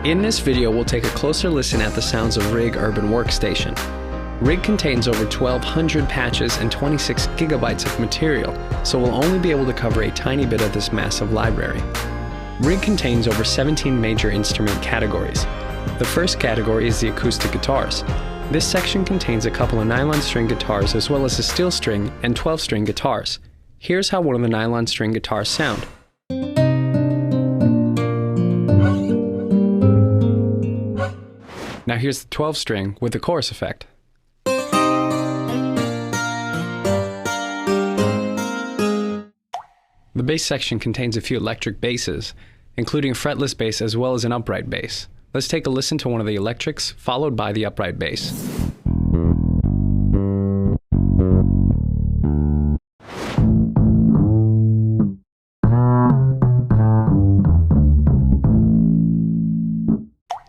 In this video, we'll take a closer listen at the sounds of RiG Urban Workstation. RiG contains over 1,200 patches and 26 gigabytes of material, so we'll only be able to cover a tiny bit of this massive library. RiG contains over 17 major instrument categories. The first category is the acoustic guitars. This section contains a couple of nylon string guitars as well as a steel string and 12-string guitars. Here's how one of the nylon string guitars sound. Now here's the 12-string with the chorus effect. The bass section contains a few electric basses, including a fretless bass as well as an upright bass. Let's take a listen to one of the electrics, followed by the upright bass.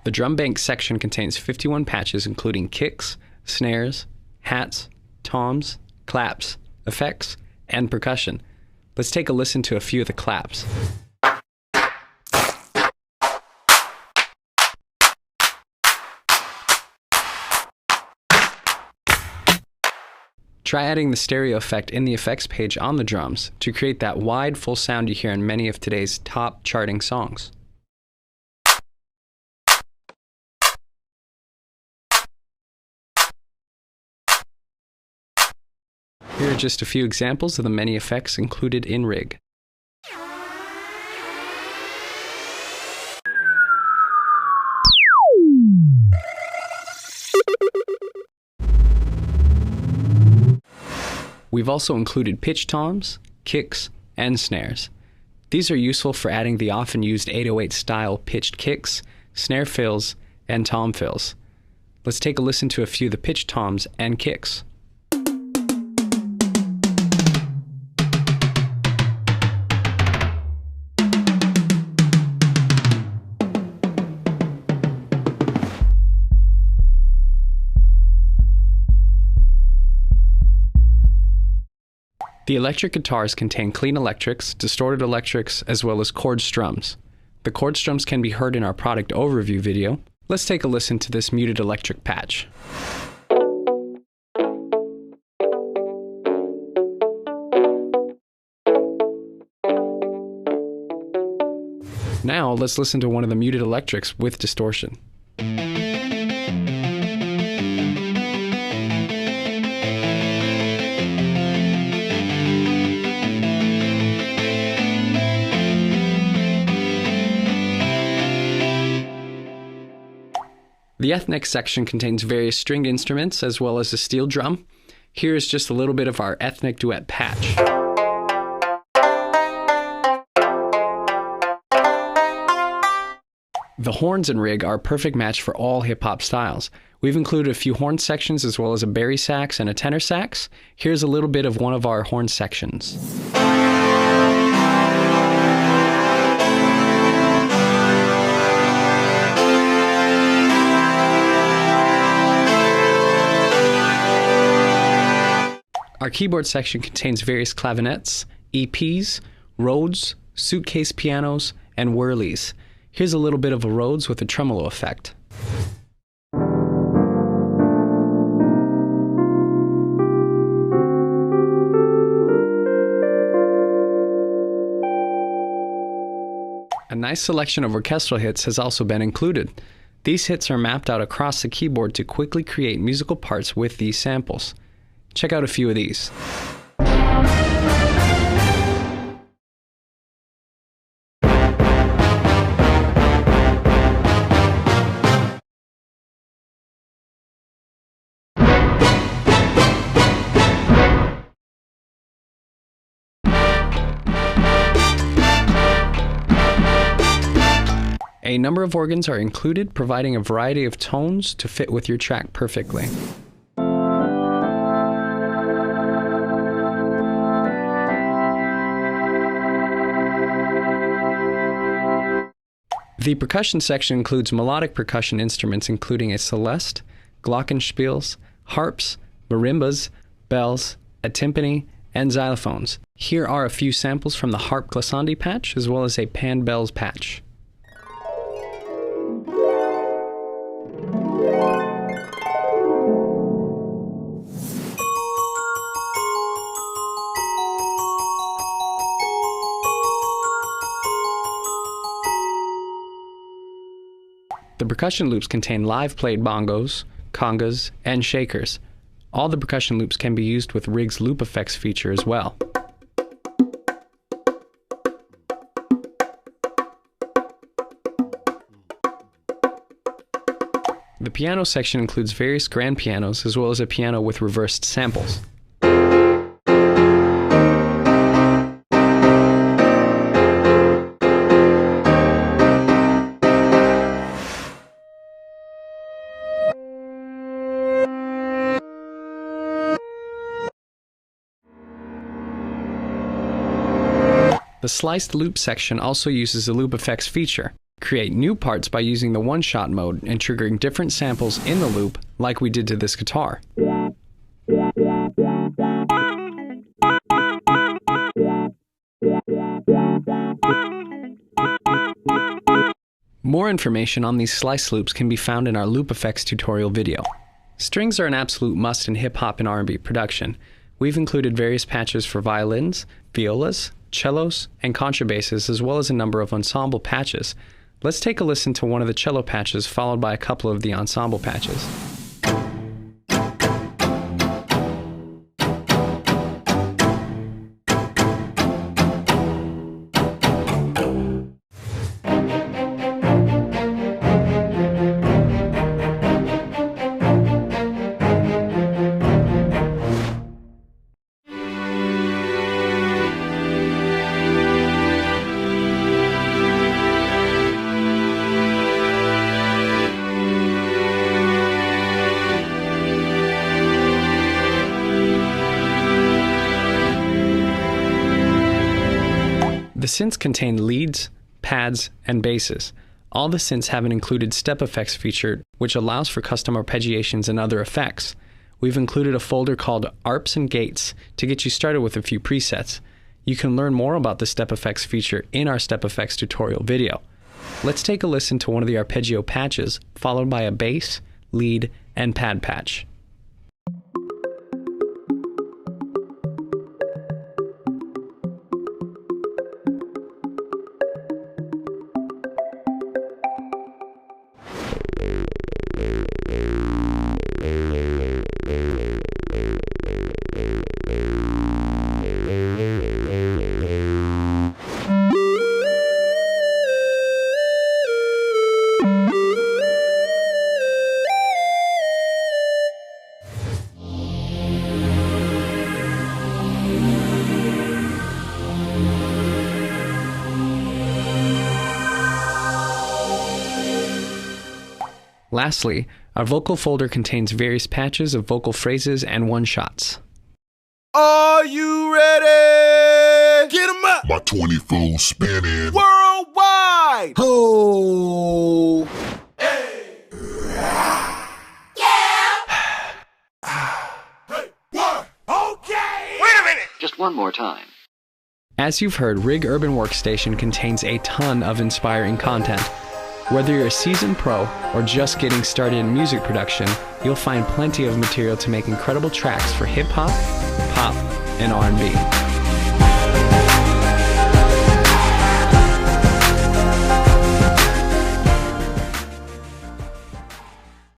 The drum bank section contains 51 patches including kicks, snares, hats, toms, claps, effects, and percussion. Let's take a listen to a few of the claps. Try adding the stereo effect in the effects page on the drums to create that wide, full sound you hear in many of today's top charting songs. Here are just a few examples of the many effects included in RiG. We've also included pitch toms, kicks, and snares. These are useful for adding the often used 808 style pitched kicks, snare fills, and tom fills. Let's take a listen to a few of the pitch toms and kicks. The electric guitars contain clean electrics, distorted electrics, as well as chord strums. The chord strums can be heard in our product overview video. Let's take a listen to this muted electric patch. Now let's listen to one of the muted electrics with distortion. The ethnic section contains various stringed instruments as well as a steel drum. Here is just a little bit of our ethnic duet patch. The horns in RiG are a perfect match for all hip-hop styles. We've included a few horn sections as well as a bari sax and a tenor sax. Here's a little bit of one of our horn sections. Our keyboard section contains various clavinets, EPs, Rhodes, suitcase pianos, and whirlies. Here's a little bit of a Rhodes with a tremolo effect. A nice selection of orchestral hits has also been included. These hits are mapped out across the keyboard to quickly create musical parts with these samples. Check out a few of these. A number of organs are included, providing a variety of tones to fit with your track perfectly. The percussion section includes melodic percussion instruments including a celeste, glockenspiels, harps, marimbas, bells, a timpani, and xylophones. Here are a few samples from the harp glissandi patch as well as a pan bells patch. The percussion loops contain live played bongos, congas, and shakers. All the percussion loops can be used with RiG's loop effects feature as well. The piano section includes various grand pianos as well as a piano with reversed samples. The sliced loop section also uses the loop effects feature. Create new parts by using the one-shot mode and triggering different samples in the loop like we did to this guitar. More information on these slice loops can be found in our loop effects tutorial video. Strings are an absolute must in hip-hop and R&B production. We've included various patches for violins, violas, cellos, and contrabasses, as well as a number of ensemble patches. Let's take a listen to one of the cello patches, followed by a couple of the ensemble patches. The synths contain leads, pads, and basses. All the synths have an included step effects feature, which allows for custom arpeggiations and other effects. We've included a folder called Arps and Gates to get you started with a few presets. You can learn more about the step effects feature in our step effects tutorial video. Let's take a listen to one of the arpeggio patches, followed by a bass, lead, and pad patch. Lastly, our vocal folder contains various patches of vocal phrases and one-shots. Are you ready? Get 'em up! My 24 spinning Worldwide! ho! Hey! Okay! Wait a minute! Just one more time. As you've heard, RiG Urban Workstation contains a ton of inspiring content. Whether you're a seasoned pro or just getting started in music production, you'll find plenty of material to make incredible tracks for hip-hop, pop, and R&B.